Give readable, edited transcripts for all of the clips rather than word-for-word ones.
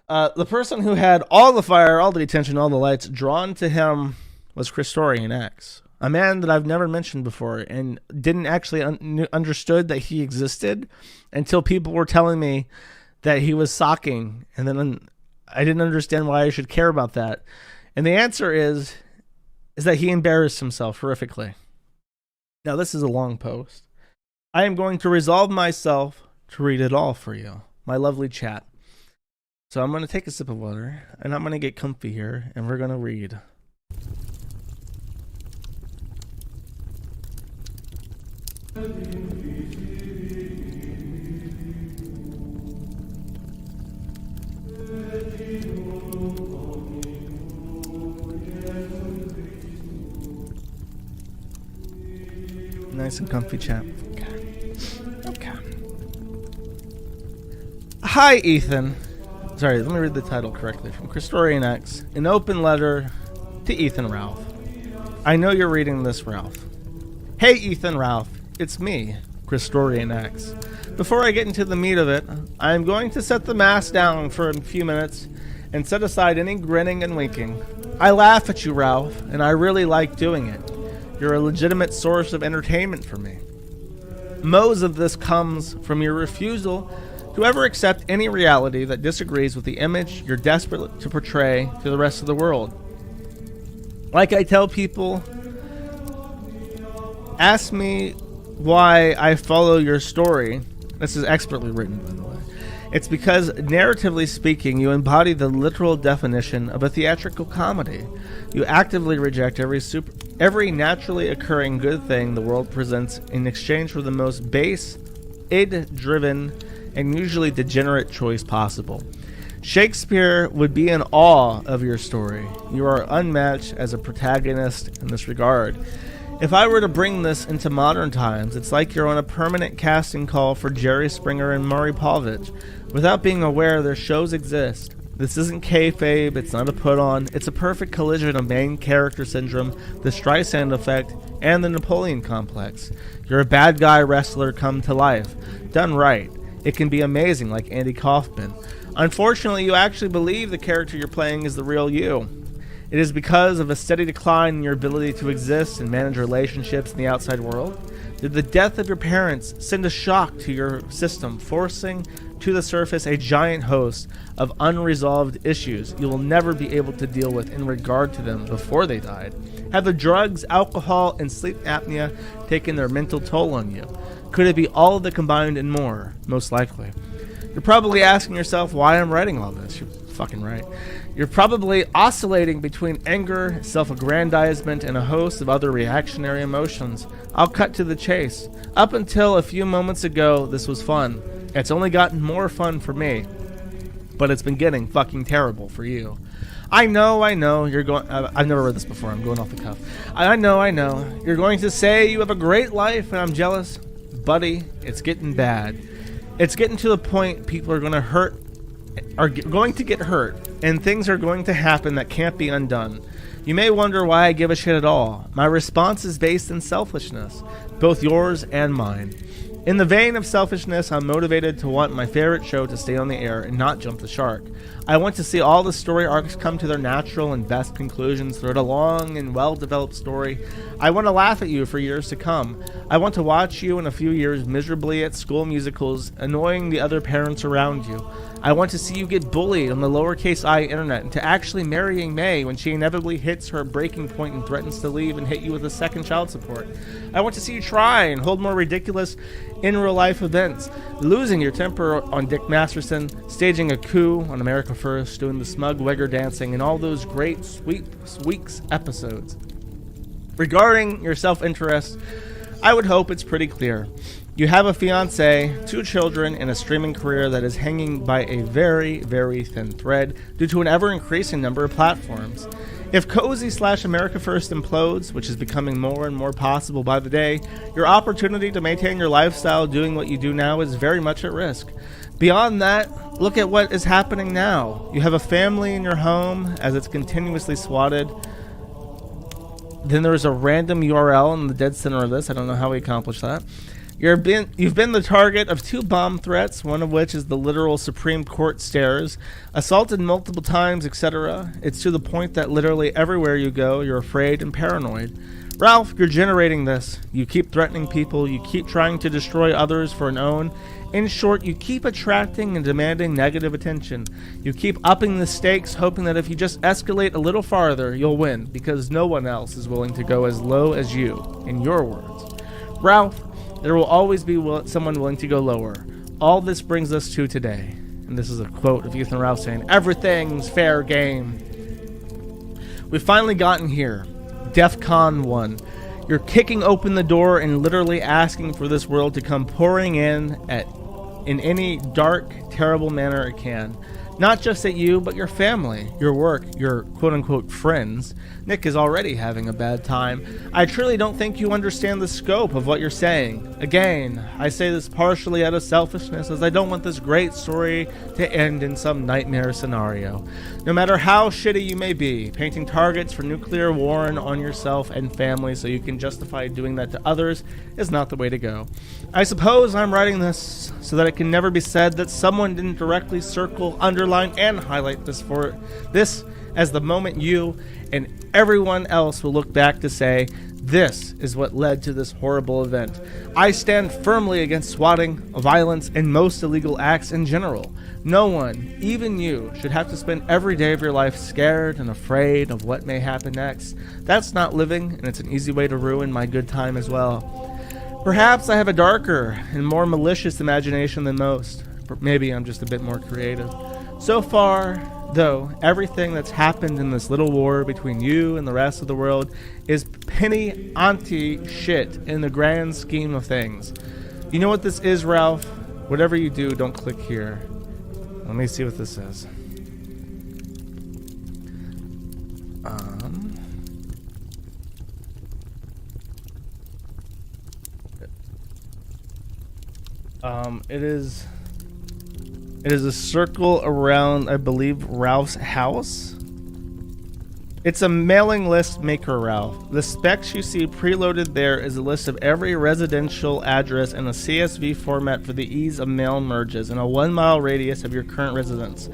The person who had all the fire, all the attention, all the lights drawn to him was ChristorianX, a man that I've never mentioned before and didn't actually understood that he existed until people were telling me that he was socking, and then I didn't understand why I should care about that. And the answer is that he embarrassed himself horrifically. Now, this is a long post. I am going to resolve myself to read it all for you, my lovely chat. So I'm going to take a sip of water, and I'm going to get comfy here, and we're going to read. Nice and comfy chat. Okay. Hi, Ethan. Sorry, let me read the title correctly. From ChristorianX, an open letter to Ethan Ralph. I know you're reading this, Ralph. Hey, Ethan Ralph. It's me, ChristorianX. Before I get into the meat of it, I am going to set the mask down for a few minutes and set aside any grinning and winking. I laugh at you, Ralph, and I really like doing it. You're a legitimate source of entertainment for me. Most of this comes from your refusal to ever accept any reality that disagrees with the image you're desperate to portray to the rest of the world. Like I tell people, ask me why I follow your story. This is expertly written, by the way. It's because, narratively speaking, you embody the literal definition of a theatrical comedy. You actively reject every naturally occurring good thing the world presents in exchange for the most base, id-driven, and usually degenerate choice possible. Shakespeare would be in awe of your story. You are unmatched as a protagonist in this regard. If I were to bring this into modern times, it's like you're on a permanent casting call for Jerry Springer and Maury Povich, without being aware their shows exist. This isn't kayfabe, it's not a put-on, it's a perfect collision of main character syndrome, the Streisand effect, and the Napoleon complex. You're a bad guy wrestler come to life. Done right, it can be amazing, like Andy Kaufman. Unfortunately, you actually believe the character you're playing is the real you. It is because of a steady decline in your ability to exist and manage relationships in the outside world. Did the death of your parents send a shock to your system, forcing to the surface a giant host of unresolved issues you will never be able to deal with in regard to them before they died? Have the drugs, alcohol, and sleep apnea taken their mental toll on you? Could it be all of the combined and more? Most likely. You're probably asking yourself why I'm writing all this. You're fucking right. You're probably oscillating between anger, self-aggrandizement, and a host of other reactionary emotions. I'll cut to the chase. Up until a few moments ago, this was fun. It's only gotten more fun for me. But it's been getting fucking terrible for you. I know, you're going... I've never read this before. I'm going off the cuff. I know. You're going to say you have a great life and I'm jealous. Buddy, it's getting bad. It's getting to the point people are going to get hurt, and things are going to happen that can't be undone. You may wonder why I give a shit at all. My response is based in selfishness, both yours and mine. In the vein of selfishness, I'm motivated to want my favorite show to stay on the air and not jump the shark. I want to see all the story arcs come to their natural and best conclusions throughout a long and well-developed story. I want to laugh at you for years to come. I want to watch you in a few years miserably at school musicals, annoying the other parents around you. I want to see you get bullied on the lowercase I internet into actually marrying May when she inevitably hits her breaking point and threatens to leave and hit you with a second child support. I want to see you try and hold more ridiculous in real life events, losing your temper on Dick Masterson, staging a coup on America First, doing the smug wegger dancing, and all those great week's episodes. Regarding your self-interest, I would hope it's pretty clear. You have a fiance, 2 children, and a streaming career that is hanging by a very, very thin thread due to an ever-increasing number of platforms. If Cozy/America First implodes, which is becoming more and more possible by the day, your opportunity to maintain your lifestyle doing what you do now is very much at risk. Beyond that, look at what is happening now. You have a family in your home as it's continuously swatted. Then there's a random URL in the dead center of this. I don't know how we accomplished that. You've been the target of 2 bomb threats, one of which is the literal Supreme Court stairs, assaulted multiple times, etc. It's to the point that literally everywhere you go, you're afraid and paranoid. Ralph, you're generating this. You keep threatening people, you keep trying to destroy others for an own. In short, you keep attracting and demanding negative attention. You keep upping the stakes, hoping that if you just escalate a little farther, you'll win, because no one else is willing to go as low as you, in your words. Ralph, there will always be someone willing to go lower. All this brings us to today. And this is a quote of Ethan Ralph saying, "Everything's fair game." We've finally gotten here. DEFCON 1. You're kicking open the door and literally asking for this world to come pouring in any dark, terrible manner it can. Not just at you, but your family, your work, your quote-unquote friends. Nick is already having a bad time. I truly don't think you understand the scope of what you're saying. Again, I say this partially out of selfishness, as I don't want this great story to end in some nightmare scenario. No matter how shitty you may be, painting targets for nuclear war on yourself and family so you can justify doing that to others is not the way to go. I suppose I'm writing this so that it can never be said that someone didn't directly circle, underline, and highlight this as the moment you and everyone else will look back to say, this is what led to this horrible event. I stand firmly against swatting, violence, and most illegal acts in general. No one, even you, should have to spend every day of your life scared and afraid of what may happen next. That's not living, and it's an easy way to ruin my good time as well. Perhaps I have a darker and more malicious imagination than most. Maybe I'm just a bit more creative. So far, though, everything that's happened in this little war between you and the rest of the world is penny auntie shit in the grand scheme of things. You know what this is, Ralph? Whatever you do, don't click here. Let me see what this says. It is a circle around, I believe, Ralph's house. It's a mailing list maker, Ralph. The specs you see preloaded there is a list of every residential address in a CSV format for the ease of mail merges in a 1 mile radius of your current residence.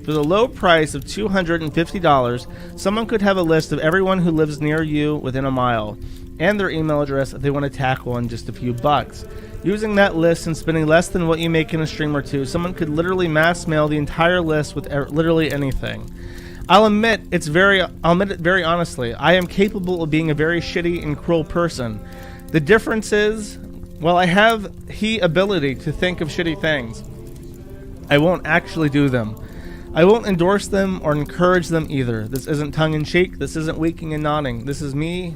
For the low price of $250, someone could have a list of everyone who lives near you within a mile, and their email address if they want to tackle in just a few bucks. Using that list and spending less than what you make in a stream or two, someone could literally mass mail the entire list with literally anything. I'll admit it very honestly, I am capable of being a very shitty and cruel person. The difference is, while I have the ability to think of shitty things, I won't actually do them. I won't endorse them or encourage them either. This isn't tongue-in-cheek. This isn't winking and nodding. This isn't me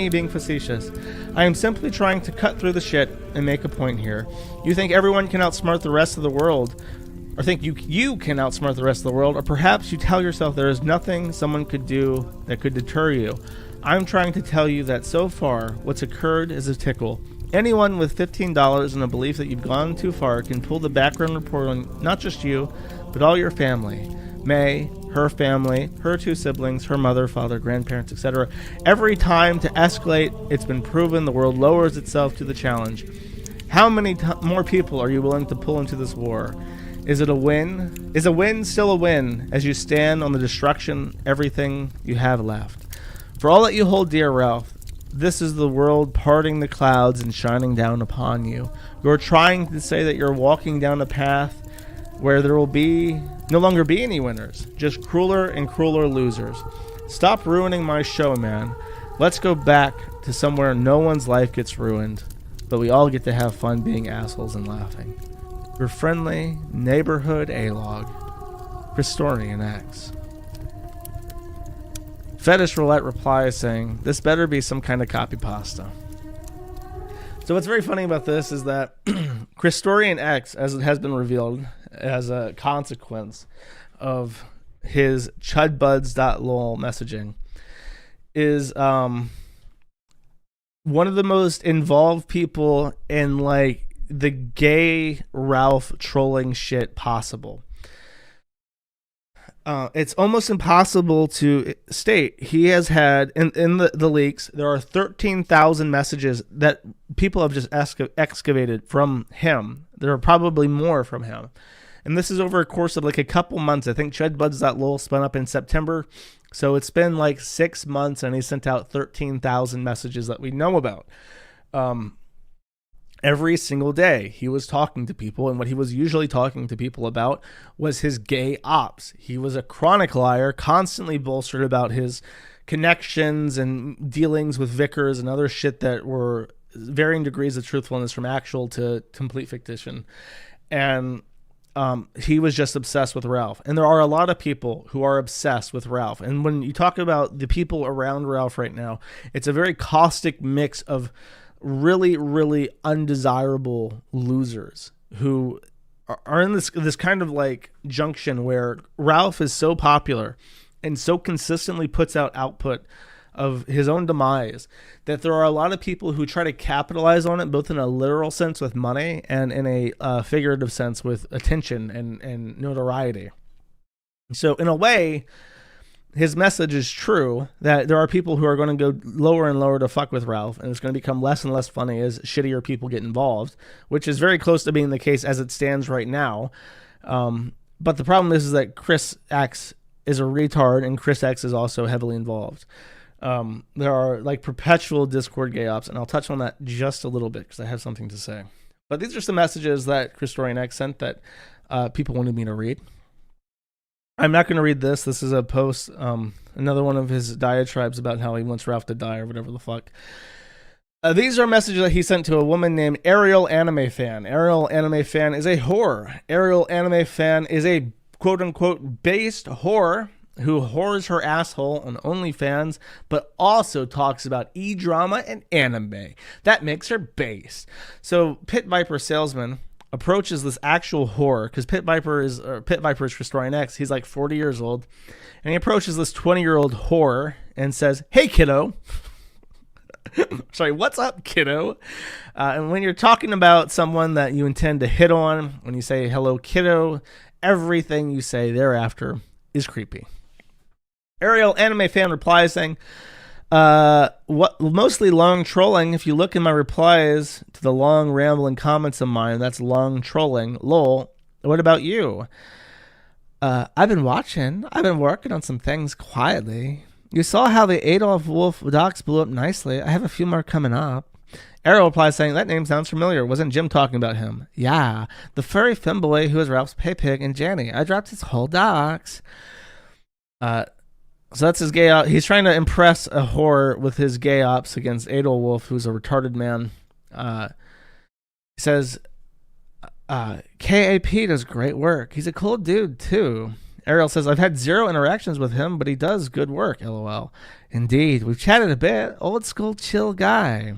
being facetious. I am simply trying to cut through the shit and make a point here. You think everyone can outsmart the rest of the world, or think you can outsmart the rest of the world, or perhaps you tell yourself there is nothing someone could do that could deter you. I'm trying to tell you that so far, what's occurred is a tickle. Anyone with $15 and a belief that you've gone too far can pull the background report on not just you, but all your family. May, her family, her 2 siblings, her mother, father, grandparents, etc. Every time to escalate, it's been proven the world lowers itself to the challenge. How many more people are you willing to pull into this war? Is it a win? Is a win still a win as you stand on the destruction, everything you have left? For all that you hold dear, Ralph, this is the world parting the clouds and shining down upon you. You're trying to say that you're walking down a path where there will no longer be any winners, just crueler and crueler losers. Stop ruining my show, man. Let's go back to somewhere no one's life gets ruined, but we all get to have fun being assholes and laughing. Your friendly neighborhood A-log, ChristorianX. Fetish Roulette replies saying, this better be some kind of copy pasta. So what's very funny about this is that ChristorianX, as it has been revealed, as a consequence of his chudbuds.lol messaging, is one of the most involved people in like the gay Ralph trolling shit possible. It's almost impossible to state. He has had, in the leaks, there are 13,000 messages that people have just excavated from him. There are probably more from him. And this is over a course of like a couple months. I think chudbuds.lol spun up in September. So it's been like 6 months, and he sent out 13,000 messages that we know about. Every single day he was talking to people, and what he was usually talking to people about was his gay ops. He was a chronic liar, constantly bolstered about his connections and dealings with vicars and other shit that were varying degrees of truthfulness from actual to complete fictition. And he was just obsessed with Ralph. And there are a lot of people who are obsessed with Ralph. And when you talk about the people around Ralph right now, it's a very caustic mix of really, really undesirable losers who are in this kind of like junction where Ralph is so popular and so consistently puts out output of his own demise that there are a lot of people who try to capitalize on it, both in a literal sense with money and in a figurative sense with attention and notoriety. So in a way, his message is true that there are people who are going to go lower and lower to fuck with Ralph, and it's going to become less and less funny as shittier people get involved, which is very close to being the case as it stands right now. But the problem is that Chris X is a retard, and Chris X is also heavily involved. There are like perpetual Discord gayops, and I'll touch on that just a little bit because I have something to say. But these are some messages that ChristorianX sent that people wanted me to read. I'm not going to read this. This is a post, another one of his diatribes about how he wants Ralph to die or whatever the fuck. These are messages that he sent to a woman named Ariel Anime Fan. Ariel Anime Fan is a whore. Ariel Anime Fan is a quote-unquote based whore who whores her asshole on OnlyFans, but also talks about e-drama and anime. That makes her based. So Pit Viper Salesman approaches this actual whore, because Pit Viper is ChristorianX. He's like 40 years old, and he approaches this 20-year-old whore and says, "Hey, kiddo." Sorry, what's up, kiddo? And when you're talking about someone that you intend to hit on, when you say hello, kiddo, everything you say thereafter is creepy. Ariel Anime Fan replies saying, what mostly long trolling. If you look in my replies to the long rambling comments of mine, that's long trolling. Lol. What about you? I've been watching. I've been working on some things quietly. You saw how the Adolf Wolf docs blew up nicely. I have a few more coming up. Ariel replies saying, that name sounds familiar. Wasn't Jim talking about him? Yeah. The furry femboy who was Ralph's pay pig and Janny. I dropped his whole docs. So that's his gay op. He's trying to impress a whore with his gay ops against Adol Wolf, who's a retarded man. He says, KAP does great work. He's a cool dude, too. Ariel says, I've had 0 interactions with him, but he does good work, LOL. Indeed. We've chatted a bit. Old school chill guy.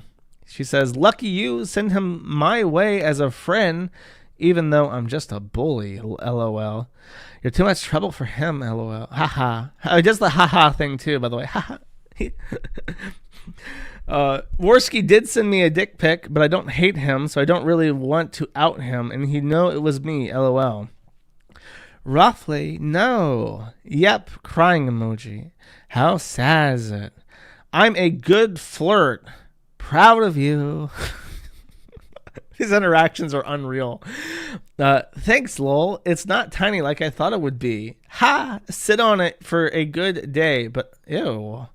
She says, lucky you. Send him my way as a friend, even though I'm just a bully, LOL. You're too much trouble for him, LOL. Haha. He does the haha thing too, by the way. Haha. Worski did send me a dick pic, but I don't hate him, so I don't really want to out him, and he'd know it was me, LOL. Roughly, no. Yep, crying emoji. How sad is it? I'm a good flirt. Proud of you. These interactions are unreal. Thanks, lol. It's not tiny like I thought it would be. Ha! Sit on it for a good day, but ew.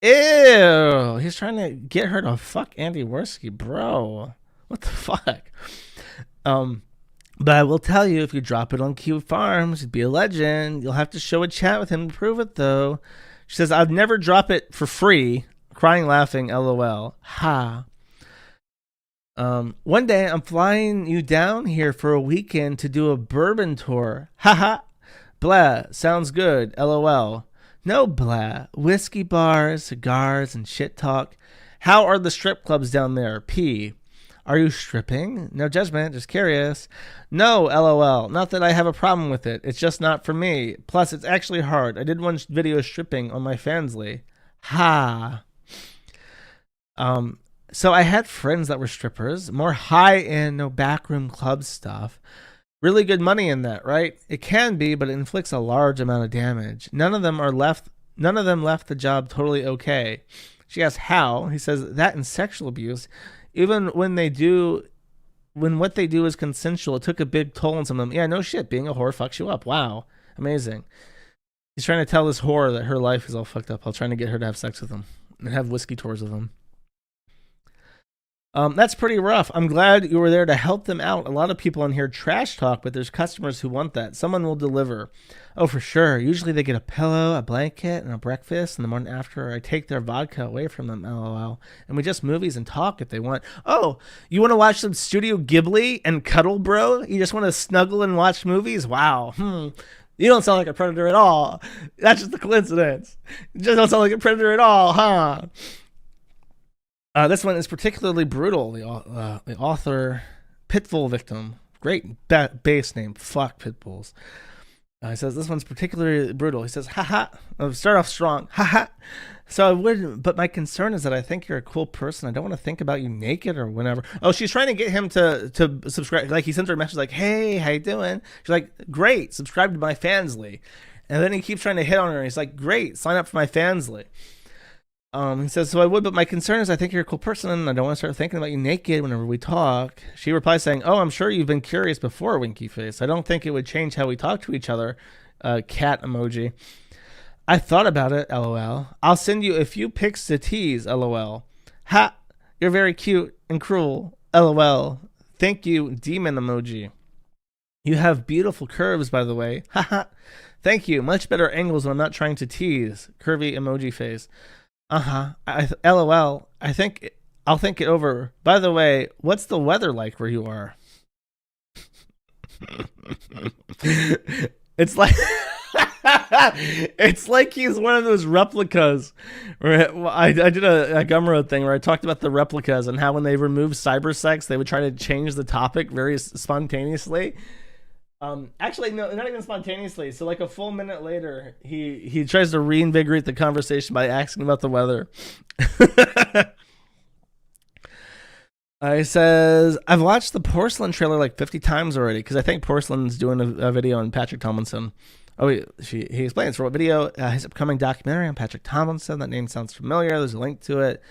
Ew! He's trying to get her to fuck Andy Worski, bro. What the fuck? But I will tell you, if you drop it on Kiwi Farms, you'd be a legend. You'll have to show a chat with him to prove it, though. She says, I'd never drop it for free. Crying, laughing, LOL. Ha. One day I'm flying you down here for a weekend to do a bourbon tour. Haha. Blah. Sounds good. LOL. No blah. Whiskey bars, cigars, and shit talk. How are the strip clubs down there? P. Are you stripping? No judgment. Just curious. No, LOL. Not that I have a problem with it. It's just not for me. Plus, it's actually hard. I did one video stripping on my Fansly. Ha. So I had friends that were strippers, more high-end, no backroom club stuff. Really good money in that, right? It can be, but it inflicts a large amount of damage. None of them left the job totally okay. She asks how. He says that and sexual abuse, even when what they do is consensual, it took a big toll on some of them. Yeah, no shit. Being a whore fucks you up. Wow. Amazing. He's trying to tell this whore that her life is all fucked up while trying to get her to have sex with him and have whiskey tours with him. That's pretty rough. I'm glad you were there to help them out. A lot of people on here trash talk, but there's customers who want that. Someone will deliver. Oh, for sure. Usually they get a pillow, a blanket, and a breakfast, and the morning after I take their vodka away from them, lol. And we just movies and talk if they want. Oh, you want to watch some Studio Ghibli and cuddle, bro? You just want to snuggle and watch movies? Wow. You don't sound like a predator at all. That's just a coincidence. You just don't sound like a predator at all, huh? This one is particularly brutal. The author, Pitbull victim. Great base name. Fuck Pitbulls. He says, this one's particularly brutal. He says, haha. I'll start off strong. Haha. So I wouldn't, but my concern is that I think you're a cool person. I don't want to think about you naked or whatever. Oh, she's trying to get him to subscribe. Like, he sends her a message like, hey, how you doing? She's like, great, subscribe to my Fansly. And then he keeps trying to hit on her. He's like, great, sign up for my Fansly. He says, so I would, but my concern is I think you're a cool person and I don't want to start thinking about you naked whenever we talk. She replies saying, oh, I'm sure you've been curious before, winky face. I don't think it would change how we talk to each other. Cat emoji. I thought about it, lol. I'll send you a few pics to tease, lol. Ha, you're very cute and cruel, lol. Thank you, demon emoji. You have beautiful curves, by the way. Haha. Thank you. Much better angles when I'm not trying to tease. Curvy emoji face. LOL. I'll think it over. By the way, what's the weather like where you are? It's like it's like he's one of those replicas. I did a Gumroad thing where I talked about the replicas and how when they removed cybersex, they would try to change the topic very spontaneously. Actually, no, not even spontaneously. So like a full minute later, he tries to reinvigorate the conversation by asking about the weather. He says, I've watched the Porcelain trailer like 50 times already because I think Porcelain's doing a video on Patrick Tomlinson. Oh, he explains for what video, his upcoming documentary on Patrick Tomlinson. That name sounds familiar. There's a link to it.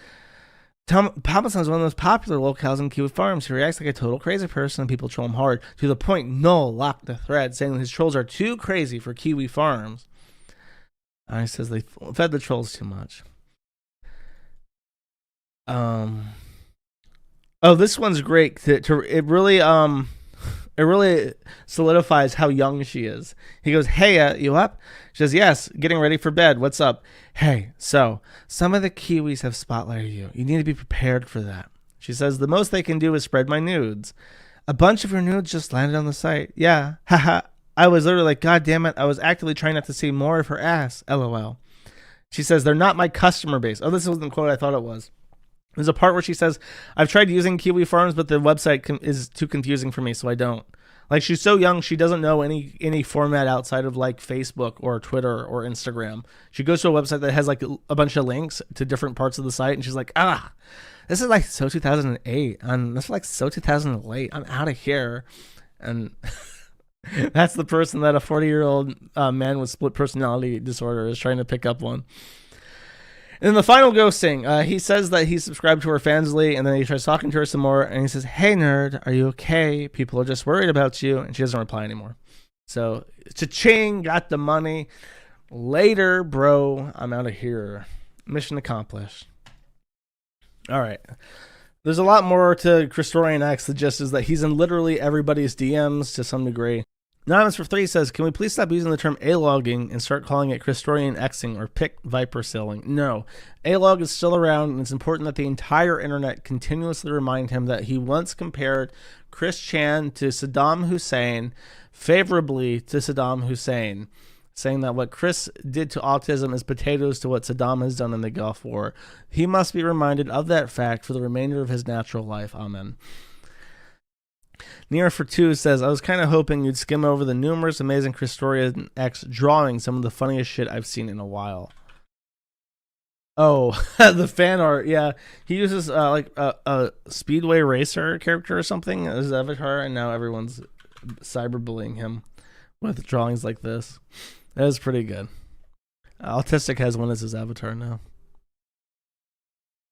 Tomlinson is one of the most popular locales in Kiwi Farms. He reacts like a total crazy person and people troll him hard. To the point, Null locked the thread, saying that his trolls are too crazy for Kiwi Farms. He says they fed the trolls too much. Oh, this one's great. It really solidifies how young she is. He goes, hey, you up? She says, yes, getting ready for bed. What's up? Hey, so some of the Kiwis have spotlighted you. You need to be prepared for that. She says, the most they can do is spread my nudes. A bunch of your nudes just landed on the site. Yeah, haha. I was literally like, God damn it. I was actively trying not to see more of her ass. LOL. She says, they're not my customer base. Oh, this wasn't the quote I thought it was. There's a part where she says, I've tried using Kiwi Farms, but the website is too confusing for me, so I don't. Like, she's so young, she doesn't know any format outside of, like, Facebook or Twitter or Instagram. She goes to a website that has, like, a bunch of links to different parts of the site, and she's like, this is, like, so 2008. This is, like, so 2008. I'm out of here. And that's the person that a 40-year-old man with split personality disorder is trying to pick up on. And then the final ghosting, he says that he subscribed to her Fansly, and then he tries talking to her some more, and he says, hey, nerd, are you okay? People are just worried about you, and she doesn't reply anymore. So, cha-ching, got the money. Later, bro, I'm out of here. Mission accomplished. All right. There's a lot more to ChristorianX. The gist is that he's in literally everybody's DMs to some degree. Anonymous for 3 says, can we please stop using the term A-logging and start calling it ChristorianXing or Pit Viper Salesman? No. A-log is still around, and it's important that the entire internet continuously remind him that he once compared Chris Chan to Saddam Hussein, favorably to Saddam Hussein, saying that what Chris did to autism is potatoes to what Saddam has done in the Gulf War. He must be reminded of that fact for the remainder of his natural life. Amen. Near for 2 says, I was kind of hoping you'd skim over the numerous amazing ChristorianX drawing some of the funniest shit I've seen in a while. Oh, the fan art. Yeah, he uses like a Speedway Racer character or something as avatar, and now everyone's cyberbullying him with drawings like this. That was pretty good. Autistic has one as his avatar now.